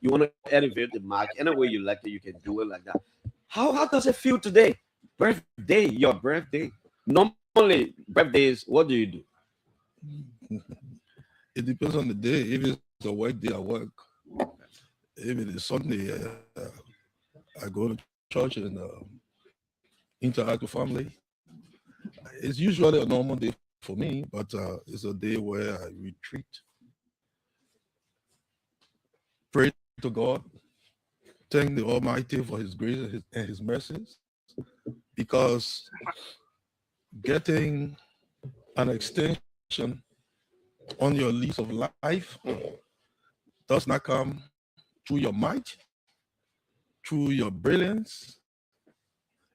You want to elevate the mark any way you like it. You can do it like that. How does it feel today? Birthday, your birthday. Normally, birthdays. What do you do? It depends on the day. If it's a work day, I work. If it is Sunday, I go to church and interact with family. It's usually a normal day for me, but it's a day where I retreat, pray to God, thank the Almighty for His grace and His mercies, because getting an extension on your lease of life does not come through your might, through your brilliance.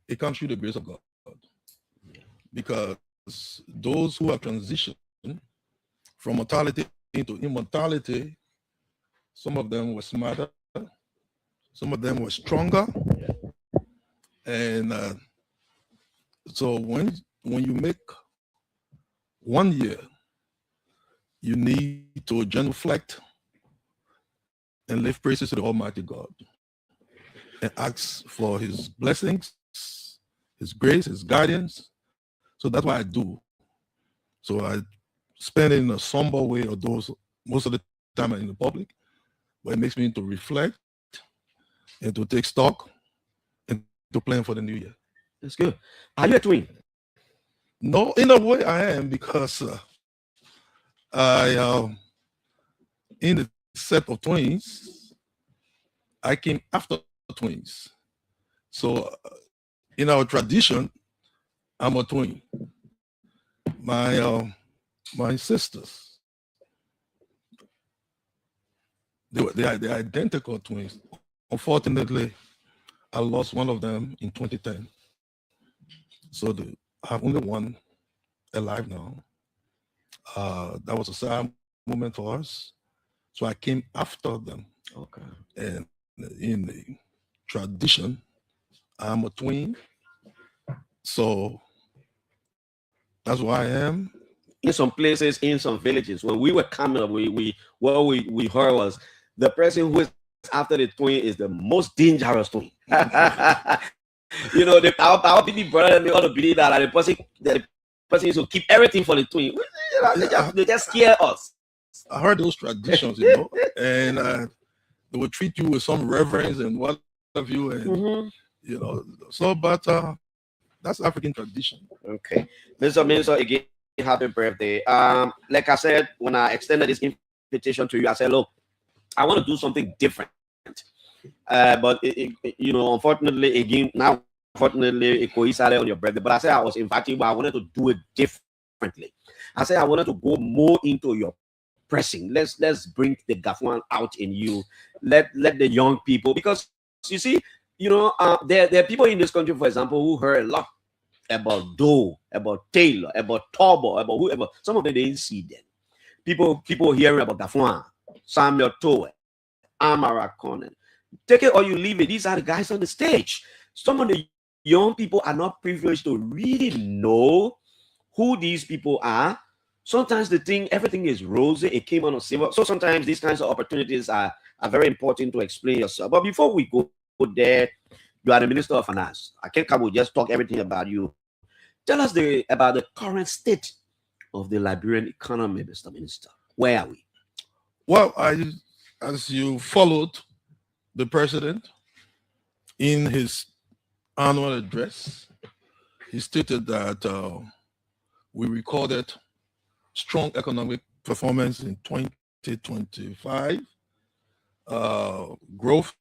It comes through the grace of God. Because those who have transitioned from mortality into immortality, some of them were smarter, some of them were stronger. And so when you make 1 year, you need to genuflect and live praises to the Almighty God and ask for His blessings, His grace, His guidance. So that's what I do. So I spend it in a somber way, or those most of the time in the public, but it makes me to reflect and to take stock and to plan for the new year. That's good. Are you a twin? No, in a way I am, because I in the set of twins, I came after twins. So in our tradition, I'm a twin. My sisters, they're identical twins. Unfortunately, I lost one of them in 2010. So I have only one alive now. That was a sad moment for us. So I came after them. Okay. And in the tradition, I'm a twin. So that's who I am. In some places, in some villages, when we were coming up, what we heard was the person who is after the twin is the most dangerous twin. Our people brother, they all believe that the person is to keep everything for the twin. They just scare us. I heard those traditions, and they would treat you with some reverence and what have you, and So, but that's African tradition. Okay, Mr. again, happy birthday. Like I said, when I extended this invitation to you, I said, look, I want to do something different. But unfortunately, again, now unfortunately, it coincided on your birthday. But I said I was inviting, but I wanted to do it differently. I said I wanted to go more into your pressing. Let's bring the Gafuan out in you. Let the young people, because you see, there are people in this country, for example, who heard a lot about Doe, about Taylor, about Turbo, about whoever. Some of them they didn't see them. People hearing about Gafuan, Samuel Toe, Amara Conan. Take it or you leave it. These are the guys on the stage. Some of the young people are not privileged to really know who these people are. Sometimes they think everything is rosy. It came on a silver. So sometimes these kinds of opportunities are very important to explain yourself. But before we go there, you are the Minister of Finance. I can't come with just talk everything about you. Tell us about the current state of the Liberian economy, Mr. Minister. Where are we? Well, as you followed the president in his annual address, he stated that we recorded strong economic performance in 2025. Growth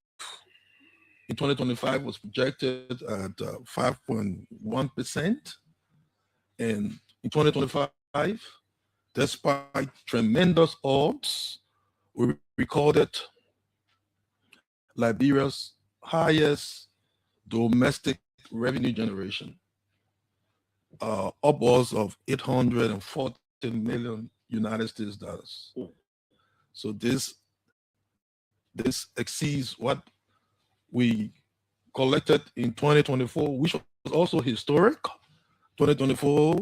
in 2025 was projected at 5.1%. And in 2025, despite tremendous odds, we recorded Liberia's highest domestic revenue generation, upwards of 840 million United States dollars. So this exceeds what we collected in 2024, which was also historic. 2024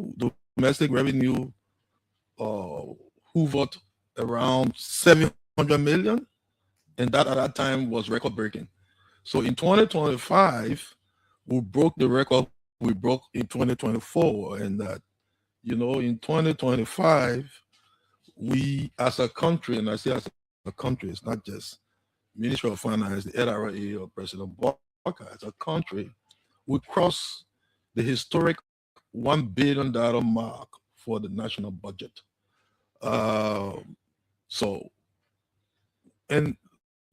domestic revenue hovered around 700 million. and that at that time was record breaking. So in 2025, we broke the record we broke in 2024, and that in 2025, we as a country, and I say as a country, it's not just Ministry of Finance, the LRA, or President Barker, as a country, we crossed the historic $1 billion mark for the national budget. So, and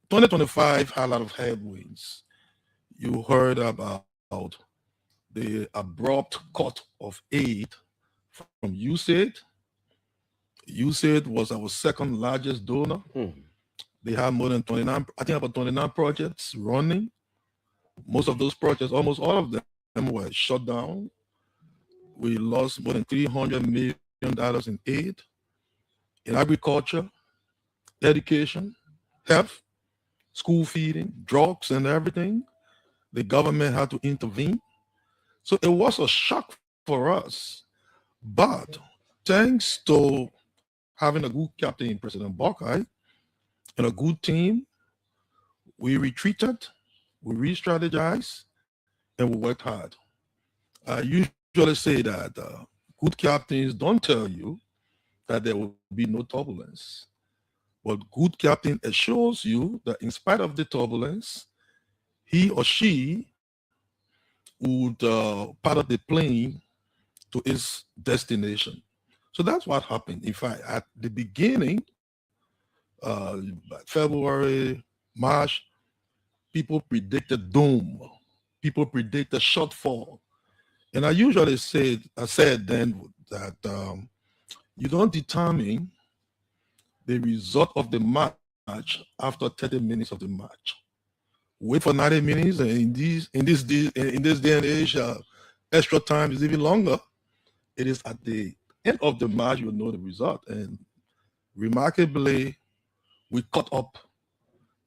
2025 had a lot of headwinds. You heard about the abrupt cut of aid from USAID. USAID was our second largest donor. They had more than 29, I think about 29 projects running. Most of those projects, almost all of them were shut down. We lost more than $300 million in aid in agriculture, education, health, school feeding, drugs, and everything. The government had to intervene. So it was a shock for us. But thanks to having a good captain, President Barkai, and a good team, we retreated, we re-strategized, and we worked hard. I usually say that good captains don't tell you that there will be no turbulence. But good captain assures you that in spite of the turbulence, he or she would part of the plane to its destination. So that's what happened. In fact, at the beginning, February, March, people predicted doom. People predicted shortfall. And I usually said then that you don't determine the result of the match after 30 minutes of the match. Wait for 90 minutes, and in this day and age, extra time is even longer. It is at the end of the match you'll know the result. And remarkably, we caught up,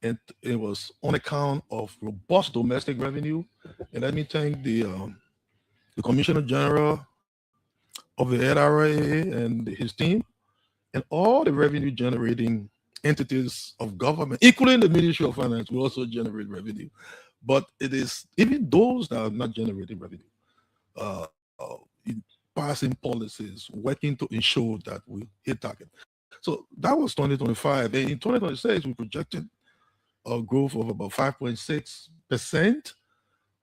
and it was on account of robust domestic revenue. And let me thank the Commissioner General of the LRA and his team, and all the revenue generating entities of government, including the Ministry of Finance, will also generate revenue. But it is even those that are not generating revenue, passing policies, working to ensure that we hit target. So that was 2025. And in 2026, we projected a growth of about 5.6%.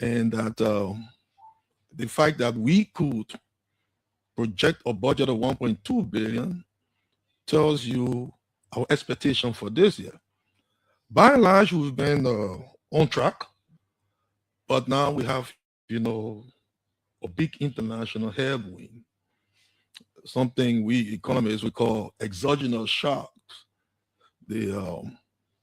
And that the fact that we could project a budget of 1.2 billion tells you our expectation for this year. By and large, we've been on track, but now we have, a big international headwind, something we economists we call exogenous shocks, the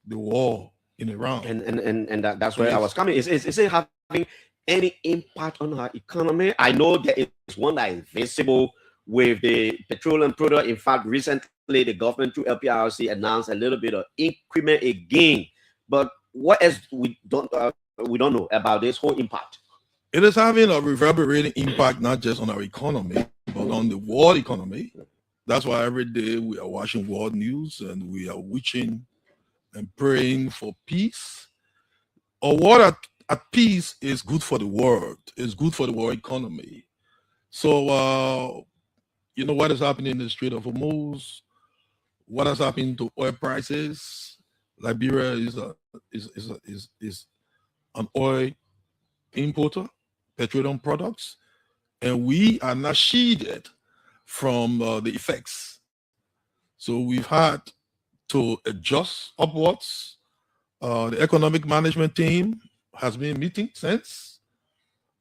war in Iran. And that's where I was coming. Is it having any impact on our economy? I know there is one that is visible with the petroleum product. In fact, recently the government through LPRC announced a little bit of increment again. But what else we don't know about this whole impact? It is having a reverberating impact not just on our economy, but on the world economy. That's why every day we are watching world news and we are wishing and praying for peace. A world at peace is good for the world. It's good for the world economy. So, what is happening in the Strait of Hormuz? What has happened to oil prices? Liberia is an oil importer, petroleum products, and we are not shielded from the effects. So we've had to adjust upwards. The economic management team has been meeting since,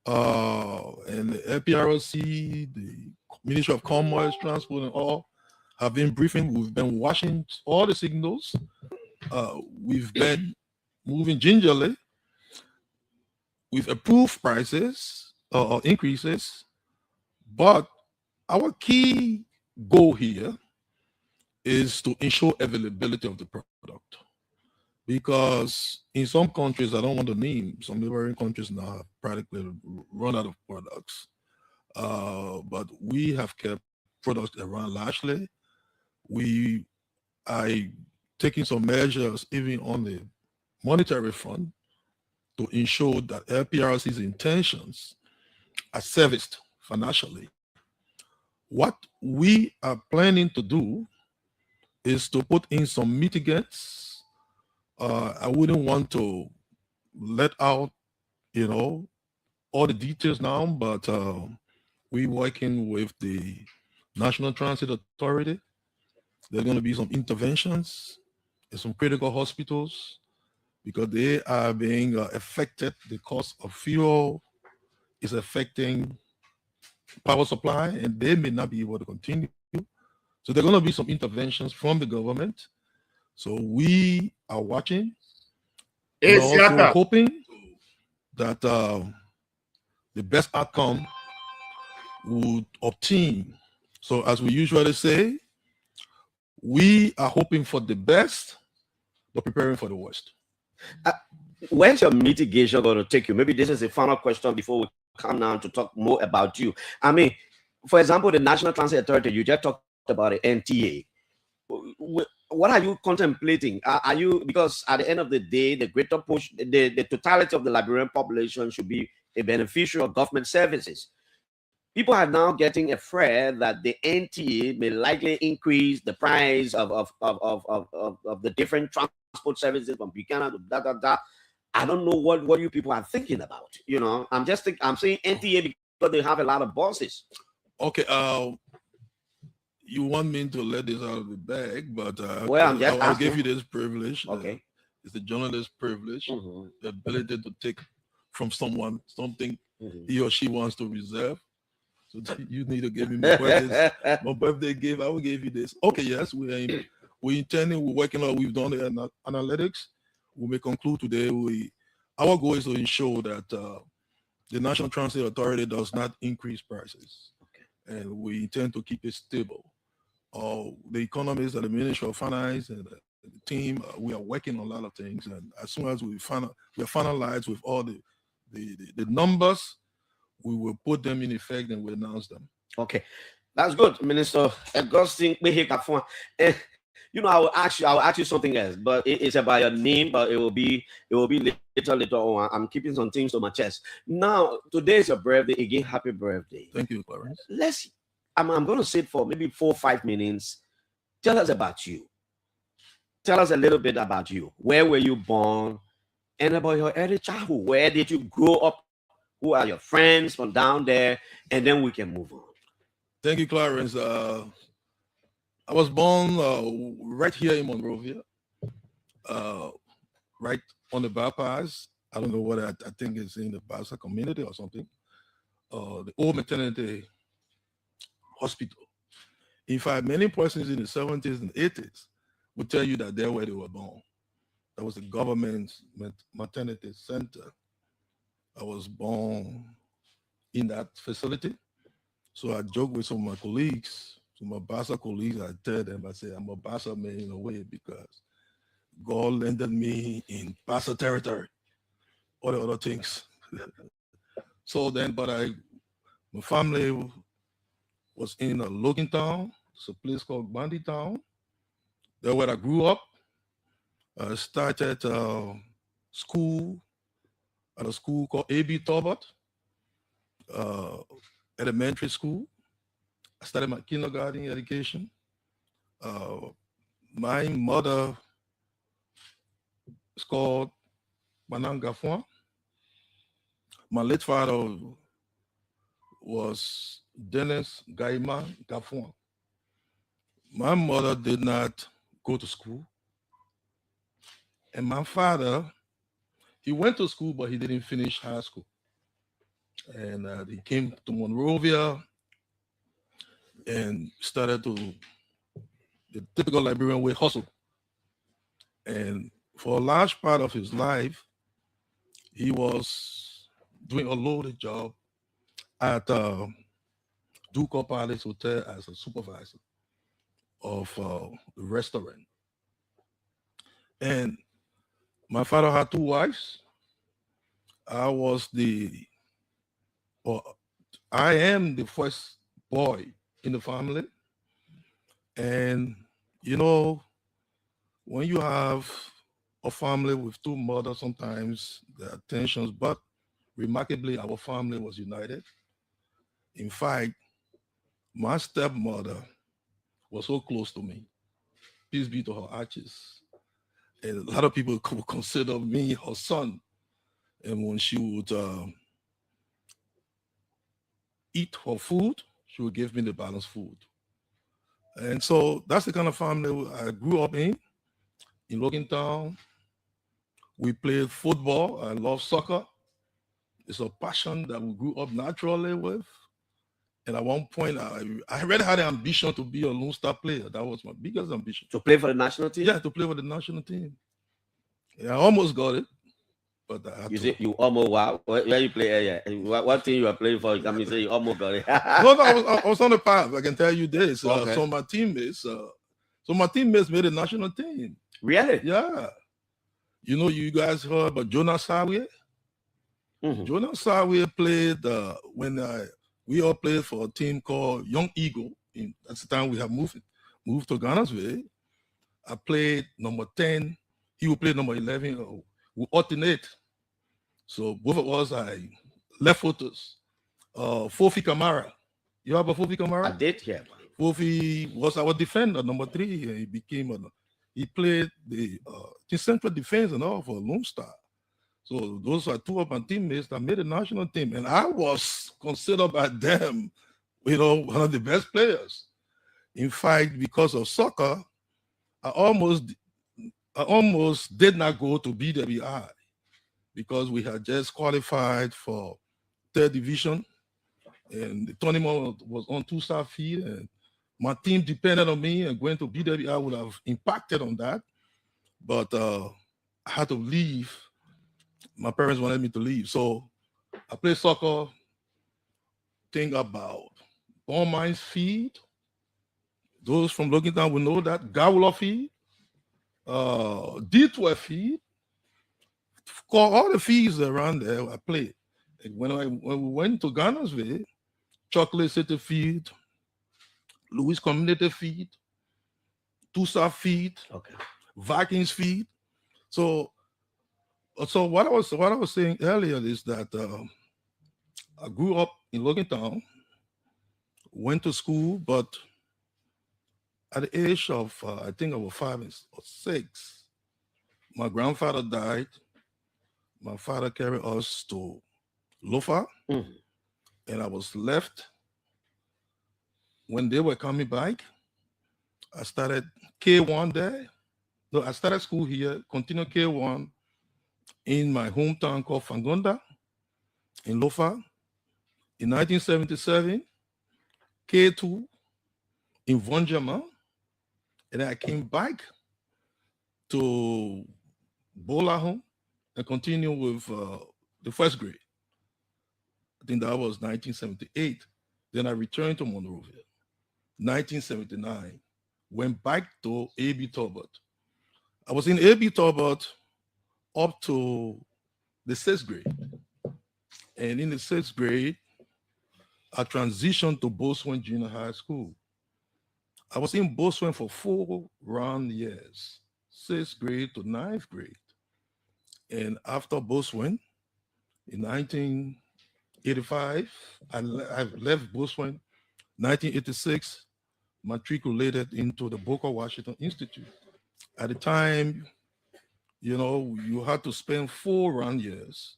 and the LPRC, the Ministry of Commerce, Transport, and all have been briefing. We've been watching all the signals. We've been moving gingerly. We've approved prices or increases, but our key goal here is to ensure availability of the product. Because in some countries, I don't want to name, some neighboring countries now have practically run out of products. But we have kept products around largely. We are taking some measures even on the monetary fund to ensure that LPRC's intentions are serviced financially. What we are planning to do is to put in some mitigants. I wouldn't want to let out, all the details now, but we're working with the National Transit Authority. There's going to be some interventions in some critical hospitals because they are being affected. The cost of fuel is affecting power supply, and they may not be able to continue. So there are going to be some interventions from the government. So we are watching. We're also hoping that the best outcome would obtain. So as we usually say, we are hoping for the best, but preparing for the worst. Where's your mitigation going to take you? Maybe this is a final question before we come down to talk more about you. I mean, for example, the National Transit Authority, you just talked about the NTA. What are you contemplating? Are you, because at the end of the day, the greater push, the totality of the Liberian population should be a beneficiary of government services. People are now getting afraid that the NTA may likely increase the price of the different transport services from Buchanan to da. I don't know what you people are thinking about. I'm saying NTA because they have a lot of bosses. Okay. You want me to let this out of the bag, but I'll give you this privilege. Okay. It's the journalist's privilege, the ability to take from someone something he or she wants to reserve. So you need to give me my birthday gift. I will give you this. Okay, yes, we're working on, we've done the analytics. We may conclude today. Our goal is to ensure that the National Transit Authority does not increase prices. Okay. And we intend to keep it stable. The economists and the Ministry of Finance and the team, we are working on a lot of things. And as soon as we are finalized with all the numbers, we will put them in effect and we'll announce them. Okay, that's good, Minister Augustine. I will ask you something else, but it's about your name, but it will be later on. I'm keeping some things on my chest. Now, today is your birthday. Again, happy birthday. Thank you, Clarence. I'm going to sit for maybe 4 or 5 minutes. Tell us about you. Tell us a little bit about you. Where were you born? And about your early childhood. Where did you grow up? Who are your friends from down there? And then we can move on. Thank you, Clarence. I was born right here in Monrovia, right on the bypass. I don't know what I think it's in the Bassa community or something. The old maternity hospital. In fact, many persons in the 70s and 80s would tell you that they're where they were born. That was the government's maternity center. I was born in that facility. So I joke with some of my colleagues, some of my Bassa colleagues, I tell them, I say, I'm a Bassa man in a way because God landed me in Bassa territory, all the other things. So then, my family was in a Logan Town. It's a place called Bandy Town. That's where I grew up. I started school at a school called A.B. Talbot, elementary school. I started my kindergarten education. My mother is called Manan Gafuan. My late father was Dennis Gaima Gafuan. My mother did not go to school. And my father, he went to school, but he didn't finish high school. And he came to Monrovia and started to the typical Liberian way hustle. And for a large part of his life, he was doing a loaded job at Ducal Palace Hotel as a supervisor of the restaurant. And my father had 2 wives. I am the first boy in the family. And, when you have a family with two mothers. Sometimes there are tensions, but remarkably, our family was united. In fact, my stepmother was so close to me. Peace be to her ashes. And a lot of people could consider me her son. And when she would eat her food, she would give me the balanced food. And so that's the kind of family I grew up in Logan Town. We played football. I love soccer. It's a passion that we grew up naturally with. And at one point, I already had the ambition to be a Lone Star player. That was my biggest ambition. To play for the national team? Yeah, to play for the national team. Yeah, I almost got it. But I had You to. say you almost wow. Where you play? Yeah. What team you are playing for? I mean, say you almost got it. No, I was on the path. I can tell you this. Okay. So my teammates made the national team. Really? Yeah. You know, you guys heard about Jonas Sawie? Mhm. Jonas Sawie played when we all played for a team called Young Eagle. That's the time we have moved to Ghana's. I played number 10. He would play number 11. We alternate. So both of us are left footers. Fofi Kamara. You have a Fofi I Kamara? did hear. Fofi was our defender, number 3. He played the central defense and all for Lone Star. So those are two of my teammates that made the national team. And I was considered by them, one of the best players. In fact, because of soccer, I almost did not go to BWI because we had just qualified for 3rd division and the tournament was on 2-star field and my team depended on me, and going to BWI would have impacted on that. But I had to leave. My parents wanted me to leave. So I played soccer, think about Bon Mines Feed. Those from Logan Town will know that. Gawula Feed, D12 Feed. All the feeds around there, I played. And when we went to Ghana's Chocolate City Feed, Louis Community Feed, 2-star Feed, Okay. Vikings Feed. So what I was saying earlier is that I grew up in Logan Town, went to school, but at the age of I think I was 5 or 6, my grandfather died. My father carried us to Lofa, Mhm. and I was left. When they were coming back, I started K1 there. No, I started school here, continued K1 in my hometown called Fangonda in Lofa. In 1977, K2 in Vonjama, and then I came back to Bolahon and continued with the 1st grade. I think that was 1978. Then I returned to Monrovia. 1979, went back to A.B. Talbot. I was in A.B. Talbot up to the 6th grade. And in the 6th grade, I transitioned to Boswen Junior High School. I was in Boswen for 4 round years, 6th grade to 9th grade. And after Boswen, in 1985, I left Boswen. 1986, matriculated into the Booker Washington Institute. At the time, you had to spend 4 round years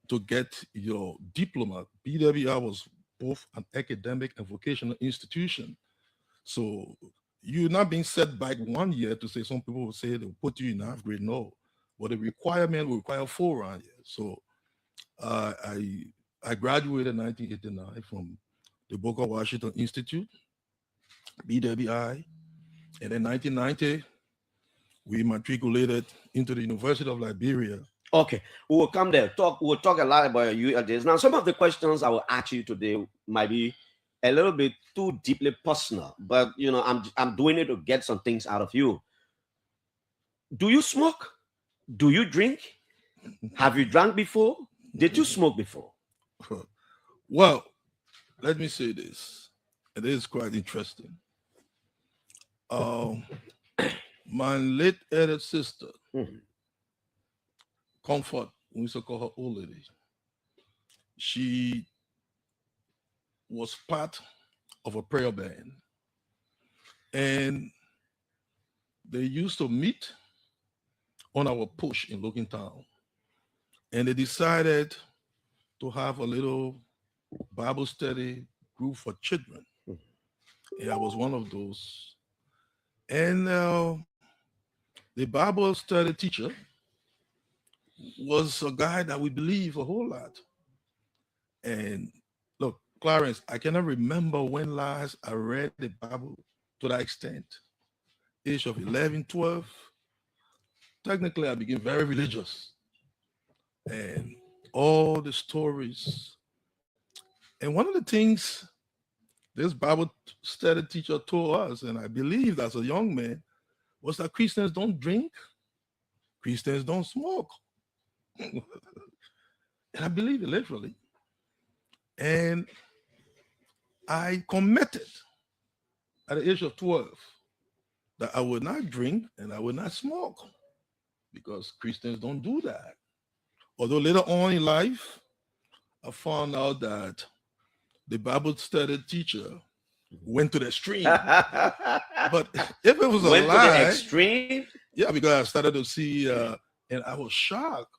to get your diploma. BWI was both an academic and vocational institution. So you're not being set back 1 year to say, some people will say they'll put you in 9th grade. No, but the requirement will require 4 round years. So I graduated in 1989 from the Booker Washington Institute, BWI. And in 1990, we matriculated into the University of Liberia. Okay, we will come there. We'll talk a lot about you at this. Now, some of the questions I will ask you today might be a little bit too deeply personal, but I'm doing it to get some things out of you. Do you smoke? Do you drink? Have you drank before? Did you smoke before? Well, let me say this. It is quite interesting. My late elder sister, Mhm. Comfort, we used to call her old lady. She was part of a prayer band. And they used to meet on our push in Logan Town. And they decided to have a little Bible study group for children. And I was one of those. And the Bible study teacher was a guy that we believe a whole lot. And look, Clarence, I cannot remember when last I read the Bible to that extent. Age of 11, 12. Technically, I became very religious. And all the stories. And one of the things this Bible study teacher told us, and I believed as a young man, was that Christians don't drink, Christians don't smoke. And I believe it literally. And I committed at the age of 12 that I would not drink and I would not smoke because Christians don't do that. Although later on in life, I found out that the Bible study teacher went to the extreme. But if it was a Went to the lie, extreme. yeah, because I started to see, and I was shocked.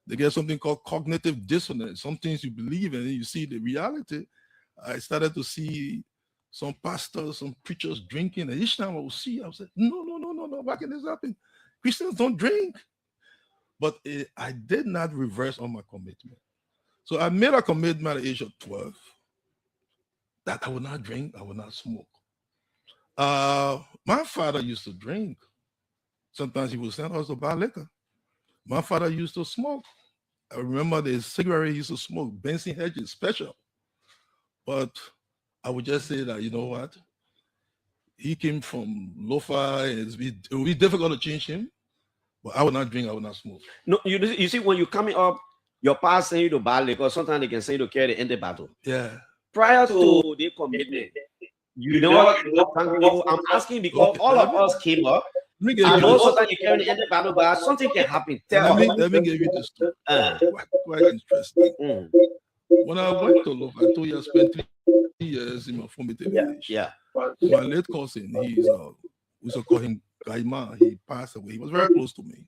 They get something called cognitive dissonance. Some things you believe in, and you see the reality. I started to see some pastors, some preachers drinking, and each time I would see, I would say, no, why can this happen? Christians don't drink. But I did not reverse on my commitment. So I made a commitment at the age of 12 that I would not drink, I would not smoke. My father used to drink. Sometimes he would send us to buy liquor. My father used to smoke. I remember the cigarette he used to smoke, Benson Hedges special. But I would just say that, you know what? He came from Lofa, and it would be difficult to change him. But I would not drink, I would not smoke. No, you see, when you're coming up, your past send you to buy liquor. Sometimes they can send you to carry the end the battle. Yeah. Prior to the commitment, you know what? I'm asking because Okay, all of us came up. Let me give I you know this. sometimes you carry the end the battle, but something can happen. Tell Let me give you this story. Quite interesting. Mm. When I went to Lofa, I told you I spent 3 years in my formative age. Yeah. My late cousin, we used to call him Gaima. He passed away. He was very close to me,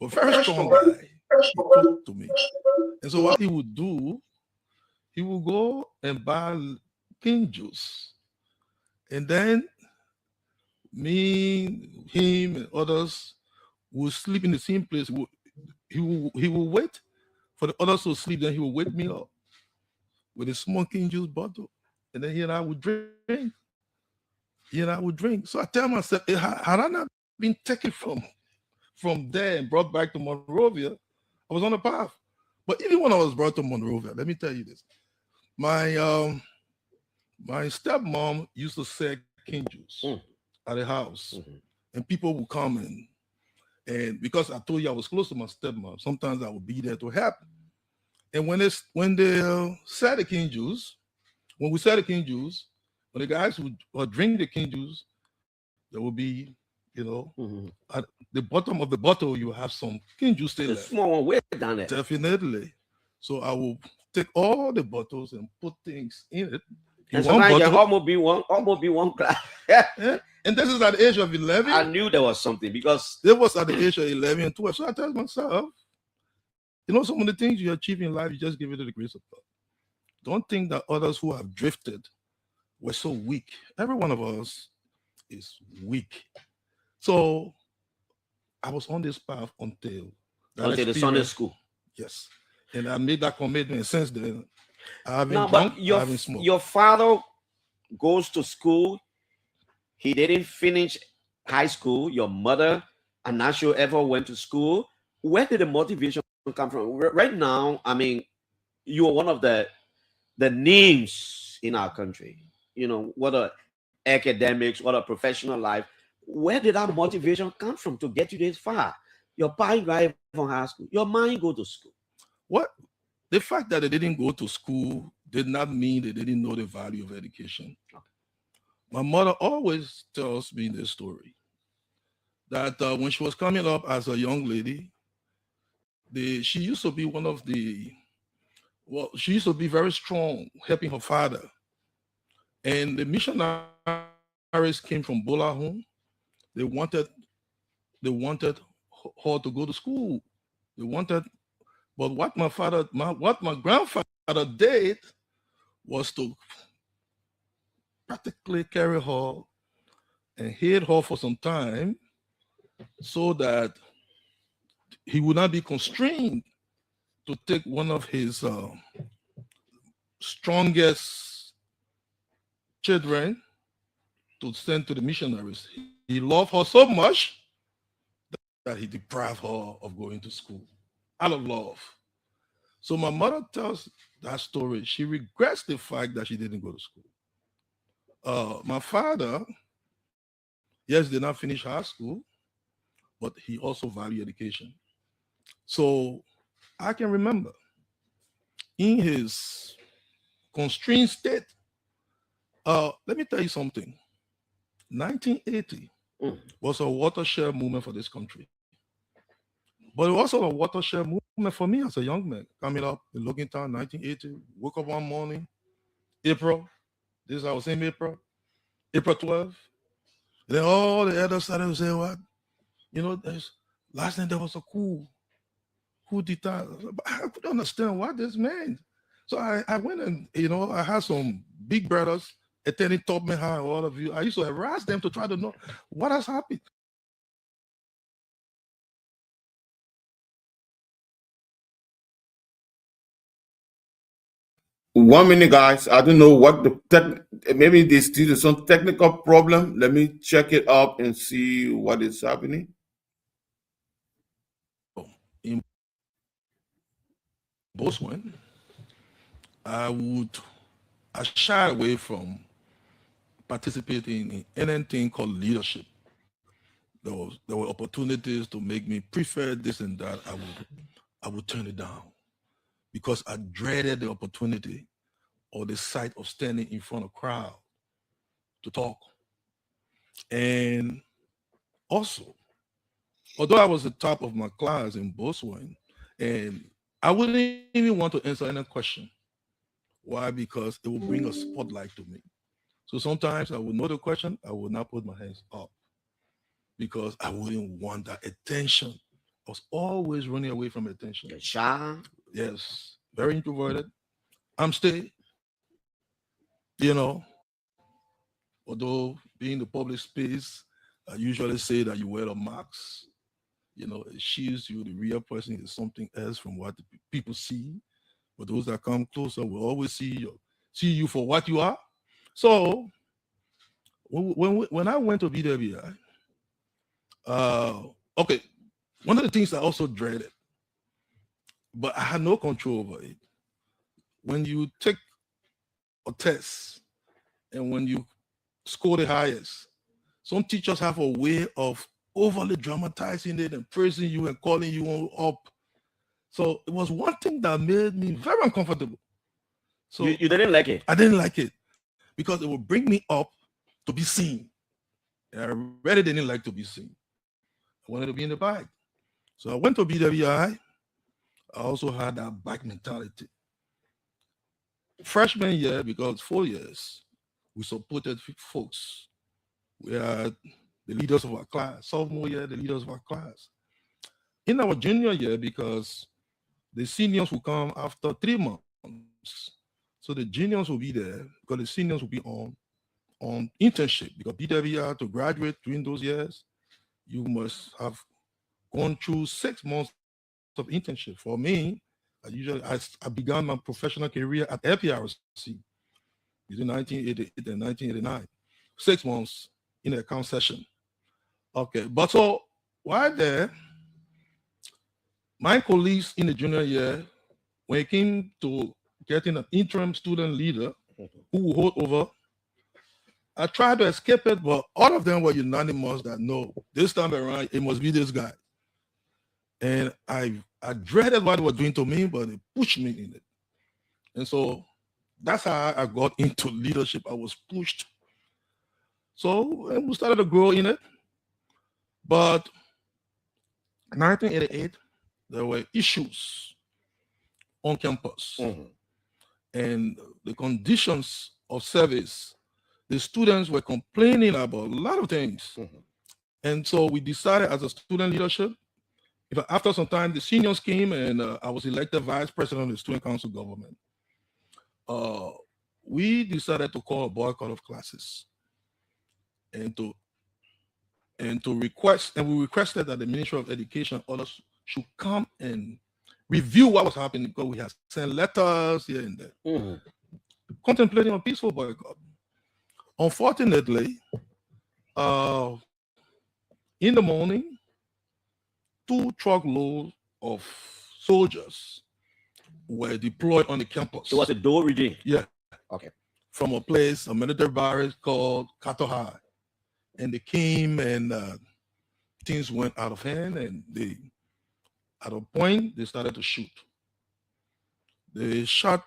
but very strong guy. He talked to me. And so what he would do, he would go and buy king juice. And then me, him, and others would sleep in the same place. He would wait for the others to sleep, then he would wake me up with a small king juice bottle. And then he and I would drink. He and I would drink. So I tell myself, had I not been taken from there and brought back to Monrovia, I was on the path. But even when I was brought to Monrovia, let me tell you this. My stepmom used to sell king juice at the house. And people would come and because I told you I was close to my stepmom, sometimes I would be there to help. And when they sell the king juice, when we sell the king juice, when the guys would drink the king juice, there will be, at the bottom of the bottle, you have some king juice still left. Small one way down there. Definitely. So I will take all the bottles and put things in it. And sometimes you almost be one class. Yeah. And this is at the age of 11. I knew there was something because it was at the age of 11 and 12. So I tell myself, some of the things you achieve in life, you just give it to the grace of God. Don't think that others who have drifted were so weak. Every one of us is weak. So I was on this path until the Sunday school. Yes. And I made that commitment since then. I haven't drunk, but I haven't smoked. Your father goes to school. He didn't finish high school. Your mother, I'm not sure, ever went to school. Where did the motivation come from? Right now, I mean, you are one of the names in our country. What a academics, what a professional life. Where did that motivation come from to get you this far? Your parents drive from high school. Your mom go to school. What? The fact that they didn't go to school did not mean they didn't know the value of education. Okay. My mother always tells me this story, that when she was coming up as a young lady, she used to be she used to be very strong, helping her father. And the missionaries came from Bolahun. They wanted her to go to school. They wanted, but what my grandfather did was to practically carry her and hid her for some time so that he would not be constrained to take one of his strongest children to send to the missionaries. He loved her so much that he deprived her of going to school out of love. So my mother tells that story. She regrets the fact that she didn't go to school. My father, yes, did not finish high school, but he also valued education. So I can remember in his constrained state, let me tell you something. 1980 was a watershed movement for this country. But it was also a watershed movement for me as a young man coming up in Logantown, 1980. Woke up one morning, April. This I was in April 12th. And then all the others started to say, what? You know, last night there was a coup d'etat. I couldn't understand what this meant. So I went and, I had some big brothers attending Tubman High, all of you. I used to harass them to try to know what has happened. One minute, guys. I don't know what maybe there's still some technical problem. Let me check it up and see what is happening. In Botswana, I shy away from participating in anything called leadership. There were opportunities to make me prefer this and that. I would turn it down because I dreaded the opportunity or the sight of standing in front of a crowd to talk. And also, although I was the top of my class in Botswana, and I wouldn't even want to answer any question. Why? Because it will bring a spotlight to me. So sometimes I would know the question, I would not put my hands up because I wouldn't want that attention. I was always running away from attention. Shy. Yes, very introverted. I'm still, although being in the public space, I usually say that you wear a mask. It shields you. The real person is something else from what the people see. But those that come closer will always see you for what you are. So when I went to BWI, okay, one of the things I also dreaded, but I had no control over it. When you take a test and when you score the highest, some teachers have a way of overly dramatizing it and praising you and calling you up. So it was one thing that made me very uncomfortable. So you didn't like it? I didn't like it because it would bring me up to be seen. And I really didn't like to be seen. I wanted to be in the back. So I went to BWI. I also had that back mentality. Freshman year, because 4 years, we supported folks. We had the leaders of our class. Sophomore year, the leaders of our class. In our junior year, because the seniors will come after 3 months. So the juniors will be there because the seniors will be on internship. Because BWI, to graduate during those years, you must have gone through 6 months of internship. For me, I began my professional career at FPRC between 1988 and 1989. 6 months in the account session. Okay, but so while there, my colleagues in the junior year, when it came to getting an interim student leader who would hold over, I tried to escape it, but all of them were unanimous that no, this time around, it must be this guy. And I dreaded what they were doing to me, but they pushed me in it. And so that's how I got into leadership. I was pushed. So we started to grow in it. But 1988, there were issues on campus and the conditions of service. The students were complaining about a lot of things. And so we decided as a student leadership, after some time, the seniors came and I was elected vice president of the student council government. We decided to call a boycott of classes and to request, and we requested that the Ministry of Education others should come and review what was happening, because we had sent letters here and there contemplating a peaceful boycott. Unfortunately, in the morning, 2 truckloads of soldiers were deployed on the campus. It was a Dole regime. Yeah. Okay. From a place, a military barracks called Kato High. And they came and things went out of hand, and they, at a point, they started to shoot. They shot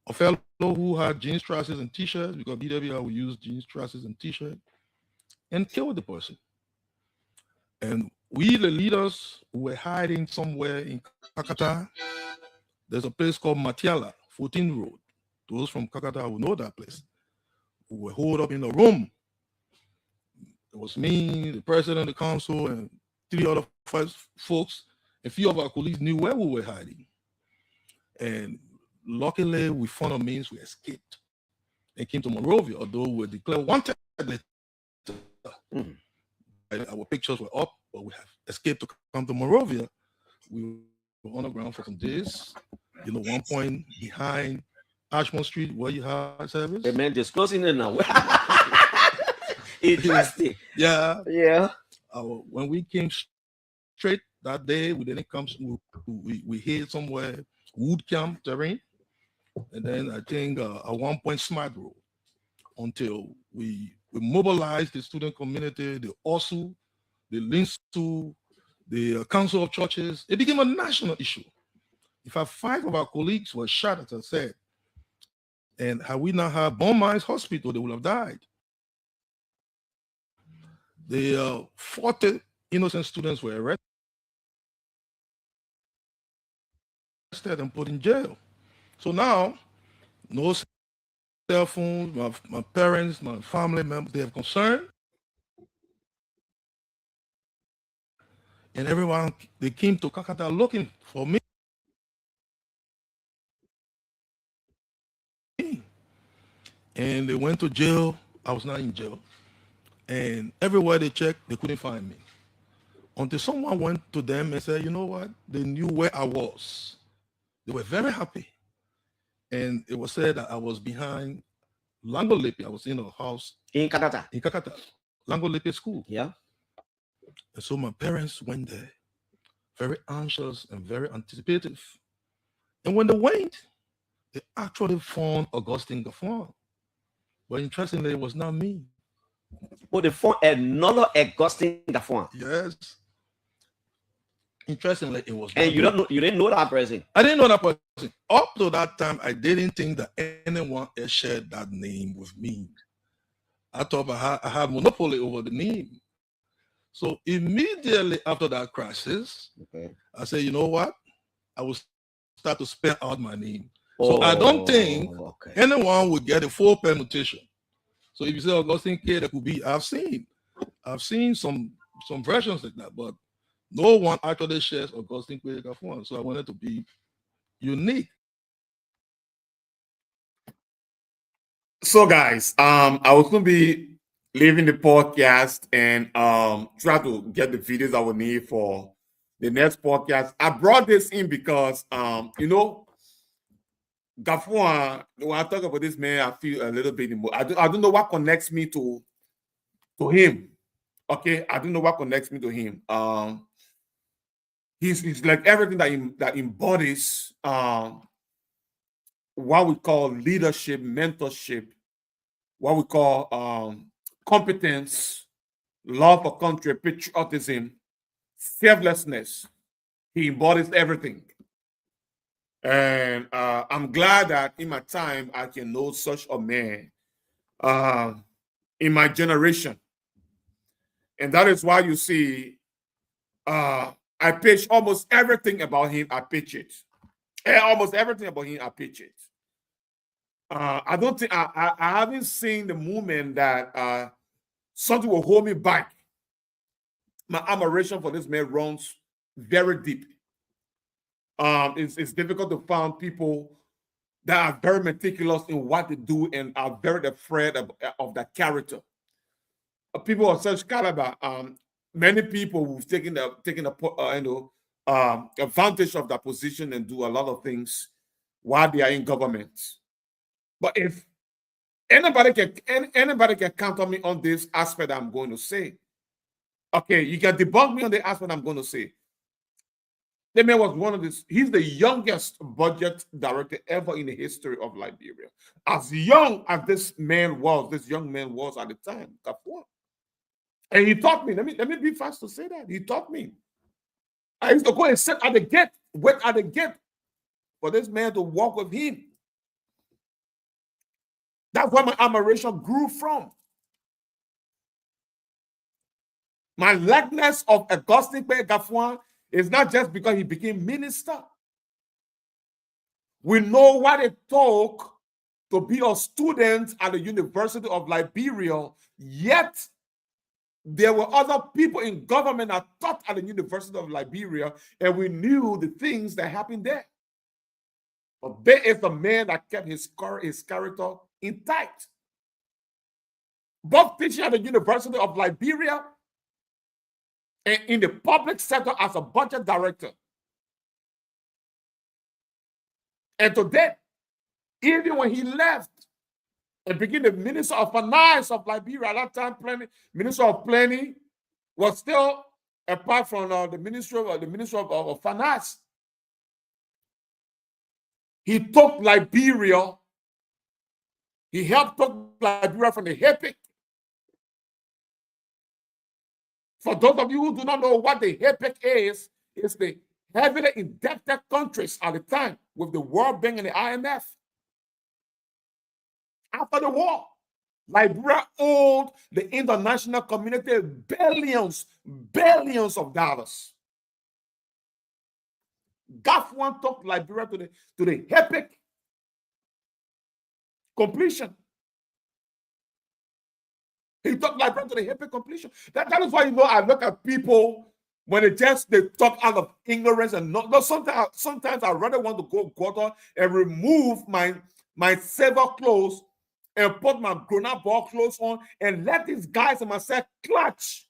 a fellow who had jeans, trousers, and t-shirts, because BWI would use jeans, trousers, and t-shirts, and killed the person. And we, the leaders, who were hiding somewhere in Kakata, there's a place called Matiala, 14 Road. Those from Kakata will know that place. We were holed up in a room. It was me, the president of the council, and 3 other folks. A few of our colleagues knew where we were hiding. And luckily, we found a means, we escaped and came to Monrovia, although we were declared wanted later. Our pictures were up, but we have escaped to come to Monrovia. We were on the ground for some days. One point behind Ashmont Street, where you have service. The man disclosing it now. Interesting. Yeah. Yeah. When we came straight that day, we didn't come. We hid somewhere, wood camp terrain, and then I think at one point Smart Road, until we mobilized the student community, the OSU, the LINSU, the Council of Churches. It became a national issue. In fact, 5 of our colleagues were shot, as I said. And had we not had Bon Mines Hospital, they would have died. The 40 innocent students were arrested and put in jail. So now, no cell phones, my parents, my family members, they have concern. And everyone, they came to Kakata looking for me. And they went to jail. I was not in jail. And everywhere they checked, they couldn't find me. Until someone went to them and said, you know what? They knew where I was. They were very happy. And it was said that I was behind Langolepe. I was in a house. In Kakata. In Kakata. Langolepe School. Yeah. And so my parents went there, very anxious and very anticipative. And when they went, they actually found Augustine Gaffron. But interestingly, it was not me. Oh, they found another Augustine Gaffron. Yes. Interestingly, it was. And you didn't know that person. I didn't know that person. Up to that time, I didn't think that anyone else shared that name with me. I thought I had monopoly over the name. So immediately after that crisis, I said, you know what? I will start to spell out my name. So I don't think anyone would get a full permutation. So if you say Augustine K, that could be, I've seen some versions like that, but no one actually shares Augustine K Gaffron. So I wanted to be unique. So guys, I was going to be leaving the podcast and try to get the videos I will need for the next podcast. I brought this in because, Gaffron, when I talk about this man, I feel a little bit more. I don't know what connects me to him. Okay, I don't know what connects me to him. He's like everything that embodies what we call leadership, mentorship, what we call competence, love for country, patriotism, selflessness. He embodies everything. And I'm glad that in my time, I can know such a man in my generation. And that is why you see I pitch almost everything about him. I pitch it. Almost everything about him. I pitch it. I don't think I haven't seen the movement that something will hold me back. My admiration for this man runs very deep. It's difficult to find people that are very meticulous in what they do and are very afraid of that character. People of such caliber, many people who've taken advantage of that position and do a lot of things while they are in government. But if anybody can count on me on this aspect I'm going to say, okay, you can debunk me on the aspect I'm going to say. The man was one of this. He's the youngest budget director ever in the history of Liberia. As young as this young man was at the time, Kafua. And he taught me. Let me be fast to say that. He taught me. I used to go and sit at the gate, wait at the gate for this man to walk with him. That's where my admiration grew from. My likeness of Augustine Kpeh Gafwan is not just because he became minister. We know what it took to be a student at the University of Liberia, yet there were other people in government that taught at the University of Liberia, and we knew the things that happened there. But there is a man that kept his character intact. Both teaching at the University of Liberia and in the public sector as a budget director. And today, even when he left and became the Minister of Finance of Liberia, at that time, Minister of Planning was still apart from the Minister of Finance. He took Liberia. He helped take Liberia from the HEPIC. For those of you who do not know what the HEPIC is, it's the heavily indebted countries at the time with the World Bank and the IMF. After the war, Liberia owed the international community billions of dollars. Gafwan took Liberia to the HEPIC completion. He took Liberia to the HEPIC completion. That is why, I look at people when they talk out of ignorance and not. Sometimes I rather want to go gutter and remove my silver clothes and put my grown-up ball clothes on and let these guys and myself clutch.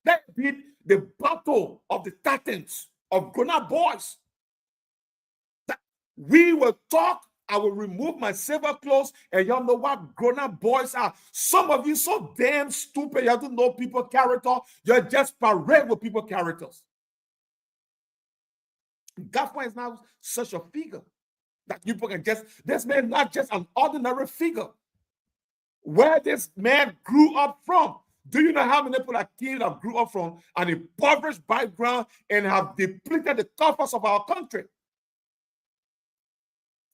That be the battle of the titans of grown-up boys. That we will talk. I will remove my silver clothes, and y'all know what grown-up boys are. Some of you so damn stupid, you don't know people's character. You're just parade with people's characters. Gafwan is now such a figure that people can this man not just an ordinary figure. Where this man grew up from. Do you know how many people that came that grew up from an impoverished background and have depleted the coffers of our country?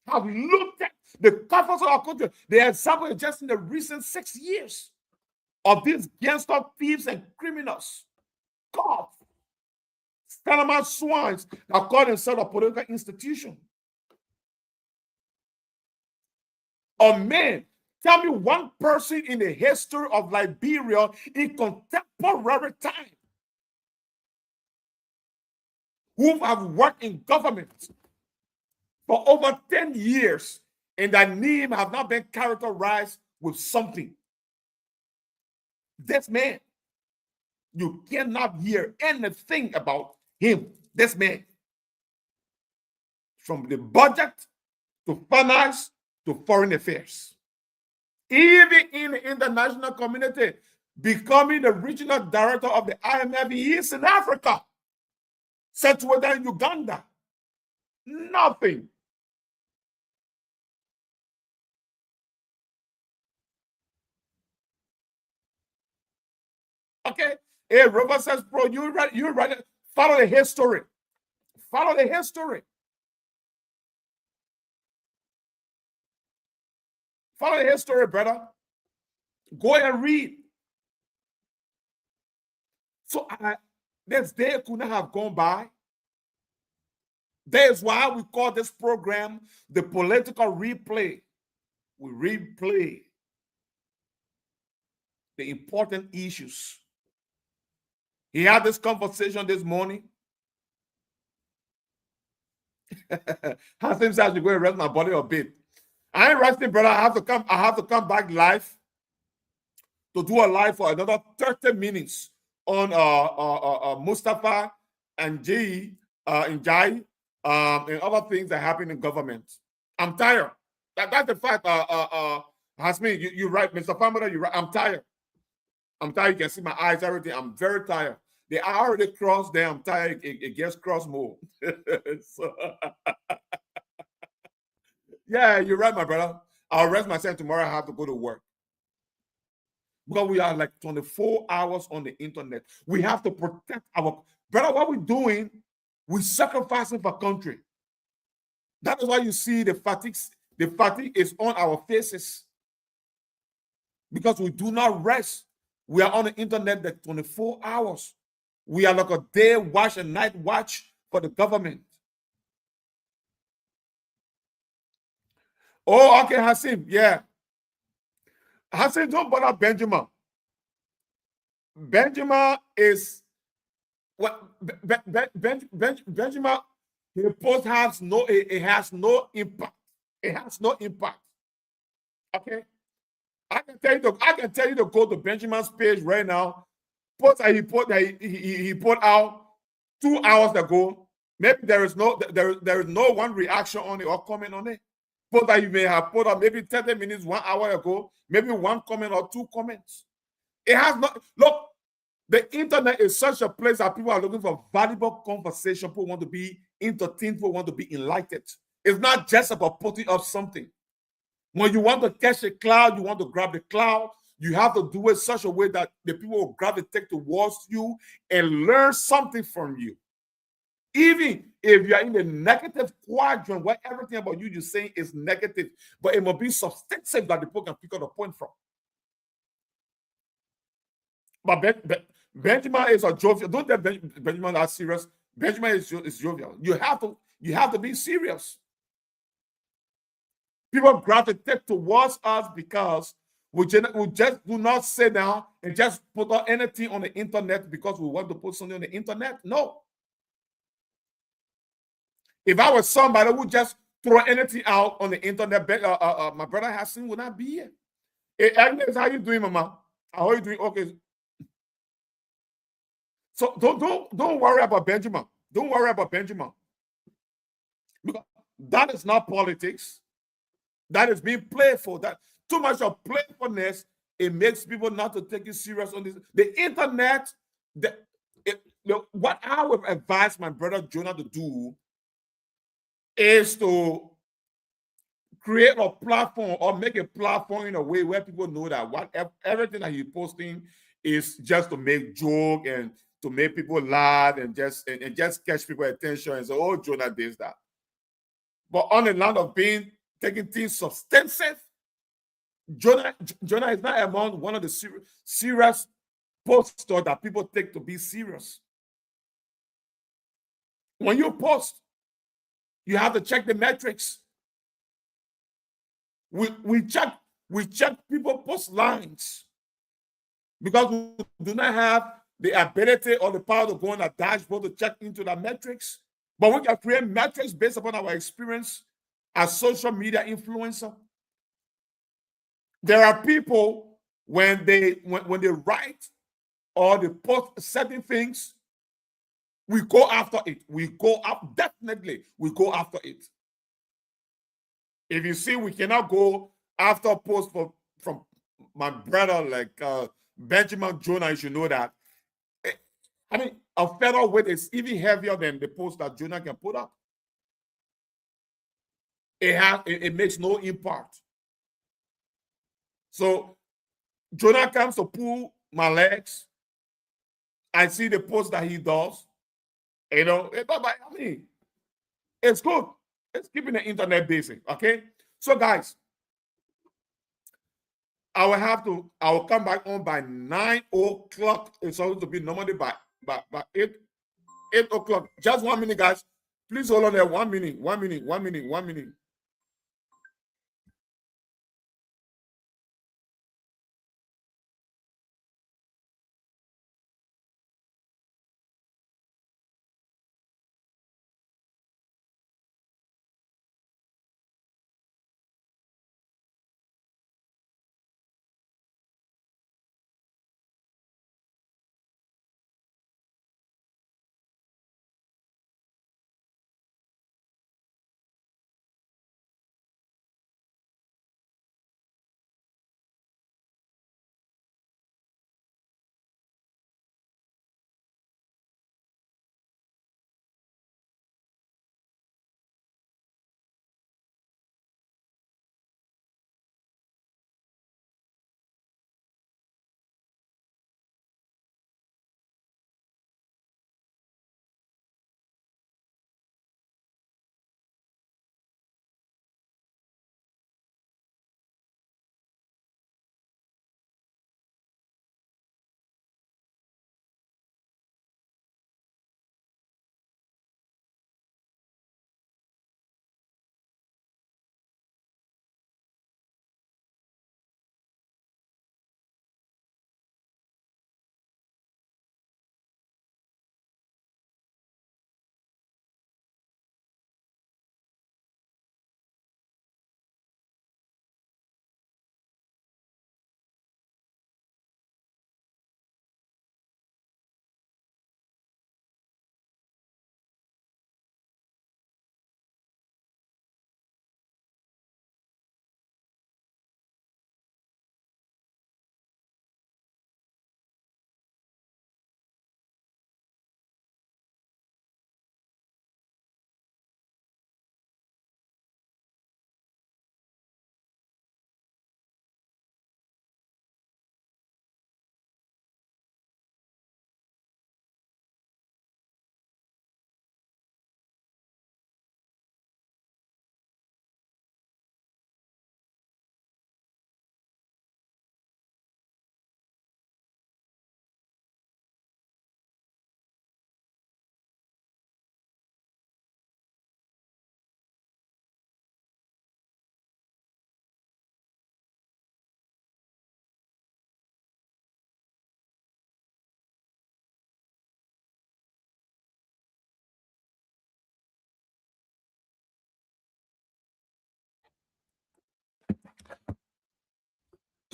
Have looked at the coffers of our country. They example just in the recent 6 years of these gangster thieves and criminals. God, Stalama swines that call themselves a political institution. Oh man, tell me one person in the history of Liberia in contemporary time who have worked in government for over 10 years, and that name have not been characterized with something. This man, you cannot hear anything about him, this man. From the budget to finance to foreign affairs. Even in the international community, becoming the regional director of the IMF, he is in Africa, situated in Uganda. Nothing. Okay. Hey, Robert says, bro, you ready? Follow the history. Follow the history. Follow the history, brother. Go and read. So This day could not have gone by. That is why we call this program the political replay. We replay the important issues. He had this conversation this morning. Hassim said I should go and rest my body a bit. I ain't resting, brother. I have to come back live to do a live for another 30 minutes on Mustafa and Jai and other things that happen in government. I'm tired. That's the fact. Hasmin, you're right, Mr. Famara, you're right. I'm tired. I'm tired. You can see my eyes, everything. I'm very tired. They are already crossed there. I'm tired. It gets crossed more. So, yeah, you're right, my brother. I'll rest myself tomorrow. I have to go to work. Because we are like 24 hours on the internet. We have to protect our brother. What we're doing, we're sacrificing for country. That is why you see the fatigue is on our faces. Because we do not rest. We are on the internet like 24 hours. We are like a day watch and night watch for the government. Oh, okay, Hassim. Yeah. Hassim, don't bother Benjamin. Benjamin is what Benjamin, his post has no, it has no impact. It has no impact. Okay. I can tell you to go to Benjamin's page right now. Post that he put out 2 hours ago. Maybe there is no one reaction on it or comment on it. Post that you may have put up maybe 30 minutes, 1 hour ago, maybe one comment or two comments. It has not. Look, the internet is such a place that people are looking for valuable conversation. People want to be entertained. People want to be enlightened. It's not just about putting up something. When you want to catch a cloud, you want to grab the cloud, you have to do it such a way that the people will gravitate towards you and learn something from you. Even if you are in the negative quadrant where everything about you're saying is negative, but it must be substantive that the people can pick up a point from. But Benjamin is a jovial. Don't tell Benjamin that's serious. Benjamin is jovial. You have to be serious. People gravitate towards us because we just do not sit down and just put out anything on the internet because we want to put something on the internet. No. If I was somebody who just throw anything out on the internet, my brother Hassan would not be here. Hey, Agnes, how you doing, Mama? How are you doing? Okay. So don't worry about Benjamin. Don't worry about Benjamin. Because that is not politics. That is being playful. That too much of playfulness, it makes people not to take you serious on this. The internet, what I would advise my brother Jonah to do is to create a platform or make a platform in a way where people know that everything that he's posting is just to make joke and to make people laugh and just catch people's attention and say, oh, Jonah does that. But on the line of taking things substantive, Jonah is not among one of the serious posters that people take to be serious. When you post, you have to check the metrics. We check people post lines because we do not have the ability or the power to go on a dashboard to check into the metrics. But we can create metrics based upon our experience as social media influencer. There are people when they write or they post certain things, we go after it. We go up, definitely, we go after it. If you see, we cannot go after a post from my brother like Benjamin Jonah, you should know that. I mean, a federal weight is even heavier than the post that Jonah can put up. It makes no impact. So Jonah comes to pull my legs. I see the post that he does. You know, I mean, it's good. It's keeping the internet busy. Okay. So guys, I will come back on by 9 o'clock. It's supposed to be normally by by 8 o'clock. Just 1 minute, guys. Please hold on there. 1 minute, 1 minute, 1 minute, 1 minute.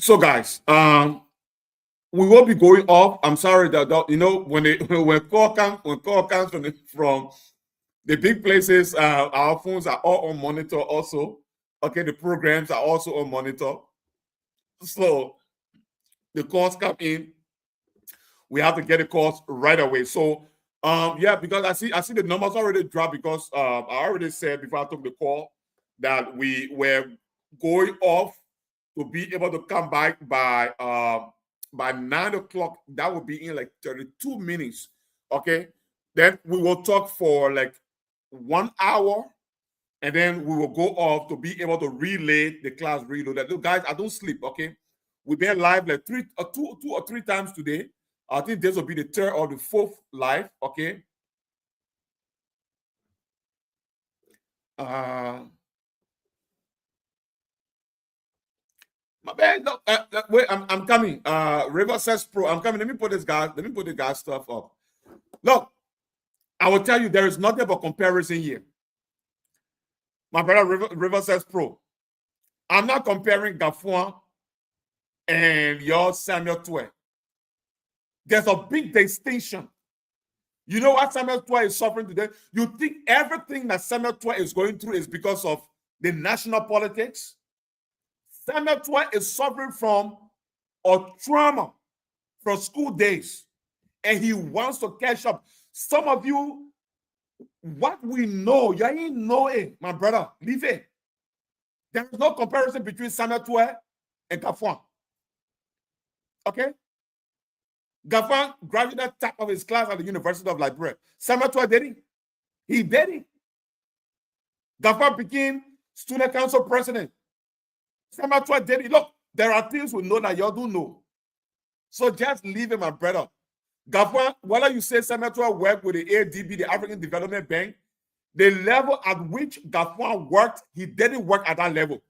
So, guys, we will be going off. I'm sorry that you know when call comes from the big places, our phones are all on monitor. Also, okay, the programs are also on monitor. So the calls come in, we have to get the calls right away. So, yeah, because I see the numbers already dropped because I already said before I took the call that we were going off to be able to come back by 9 o'clock. That would be in like 32 minutes. Okay. Then we will talk for like 1 hour, and then we will go off to be able to relay the class reload. Look, guys, I don't sleep. Okay. We've been live like two or three times today. I think this will be the third or the fourth live. Okay. My bad. No, wait, I'm coming. River says Pro. I'm coming. Let me put the guy's stuff up. Look, I will tell you there is nothing but comparison here. My brother River says Pro. I'm not comparing Gafuan and your Samuel Twe. There's a big distinction. You know what Samuel Twe is suffering today? You think everything that Samuel Twe is going through is because of the national politics? Samuel Twe is suffering from a trauma from school days, and he wants to catch up. Some of you, what we know, you ain't know it, my brother. Leave it. There is no comparison between Samuel Twe and Gafuan. Okay? Gafuan graduated top of his class at the University of Liberia. Samuel Twe did it. He did it. Gafuan became student council president. Samuel Twe did it. Look, there are things we know that y'all do know. So just leave it, my brother. Gafwan, whether you say Samuel Toy worked with the ADB, the African Development Bank, the level at which Gafwan worked, he didn't work at that level.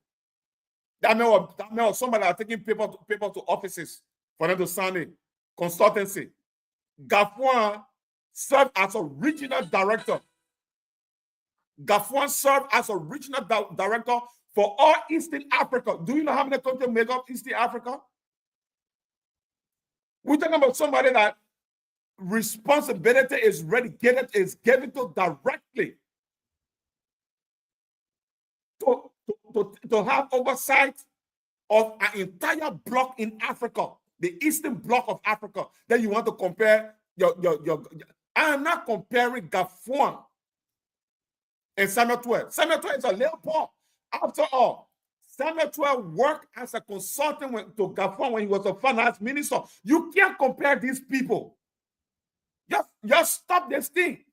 That meant somebody that taking paper to offices for them to sign it. Consultancy. Gafwan served as a regional director. Gafwan served as a regional director for all Eastern Africa. Do you know how many countries make up Eastern Africa? We're talking about somebody that responsibility is given to directly to have oversight of an entire block in Africa, the Eastern block of Africa. Then you want to compare your I am not comparing Gafwan and Samuel Toy. Samuel Toy is a little poor. After all, Samuel Toy worked as a consultant to Gafwan when he was a finance minister. You can't compare these people. Just stop this thing.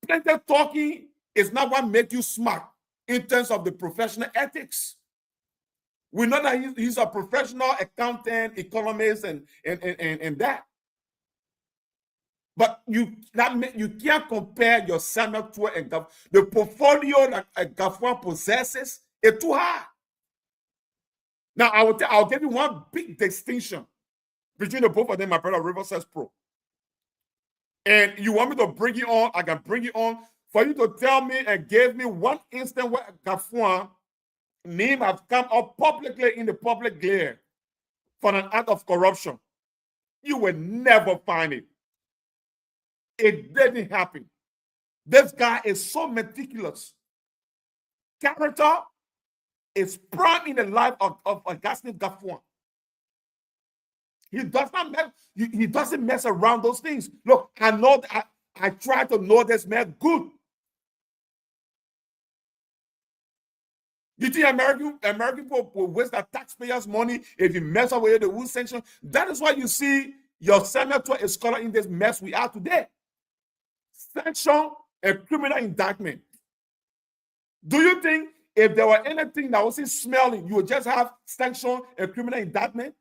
Plenty talking is not what makes you smart in terms of the professional ethics. We know that he's a professional accountant, economist, and that. But you can't compare your Samuel Toy and Gafwan. The portfolio that Gafwan possesses is too high. Now I'll give you one big distinction between the both of them, my brother River says Pro. And you want me to bring it on? I can bring it on for you to tell me and give me one instance where Gafwan name has come up publicly in the public glare for an act of corruption. You will never find it. It didn't happen. This guy is so meticulous. Character is prime in the life of Augustine Gafwan. He doesn't mess around those things. Look, I know that I try to know this man good. You think American people will waste their taxpayers' money if you mess up with the Wu sanction? That is why you see your Samuel Toy is caught in this mess we are today. Sanction and criminal indictment. Do you think if there were anything that wasn't smelling, you would just have sanction and criminal indictment?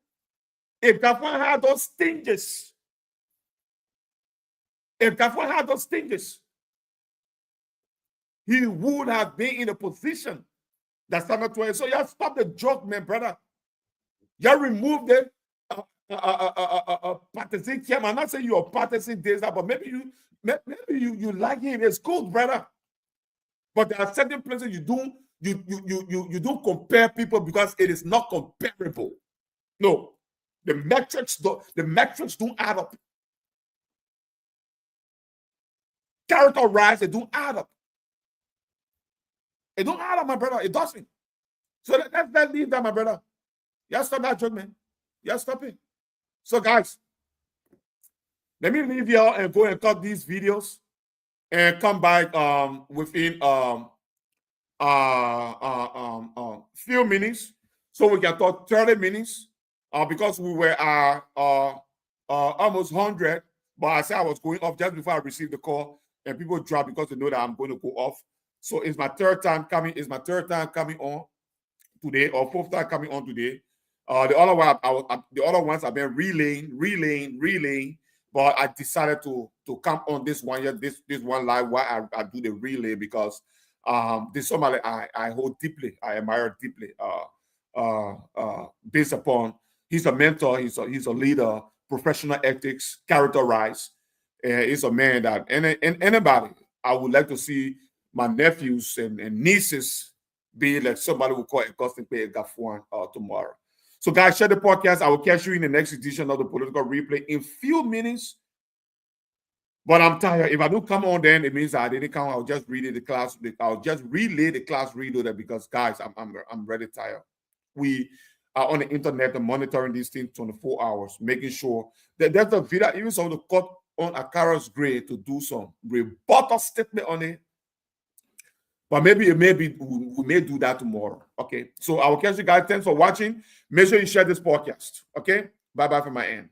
If Gafwan had those stinges, he would have been in a position that Samuel Toy. So you stop the joke, man, brother. You remove the partisan camp. I'm not saying you're a partisan this, but maybe you like him. It's good, brother. But there are certain places you don't compare people because it is not comparable. No. The metrics don't add up. Character-wise, they don't add up. It don't add up, my brother. It doesn't. So let's leave that, my brother. Yeah, stop that joke, man. Yeah, stop it. So, guys, let me leave y'all and go and cut these videos and come back within few minutes, so we can talk 30 minutes. Because we were almost 100, but I said I was going off just before I received the call, and people dropped because they know that I'm going to go off. So it's my third time coming. It's my third time coming on today, or fourth time coming on today. The other ones I've been relaying, but I decided to come on this one here, this one live while I do the relay because this somebody I hold deeply, I admire deeply, based upon. He's a mentor. He's a leader. Professional ethics, characterized. He's a man that anybody I would like to see my nephews and nieces be like somebody who call Augustine Pay Gafwan tomorrow. So guys, share the podcast. I will catch you in the next edition of the Political Replay in few minutes. But I'm tired. If I don't come on, then it means I didn't come. I'll just read it, the class. I'll just relay the class reloader because guys, I'm really tired. We are on the internet and monitoring these things 24 hours, making sure that there's a video, even some of the cut on Akara's grade to do some rebuttal statement on it. But maybe we may do that tomorrow. Okay. So I will catch you guys. Thanks for watching. Make sure you share this podcast. Okay. Bye-bye from my end.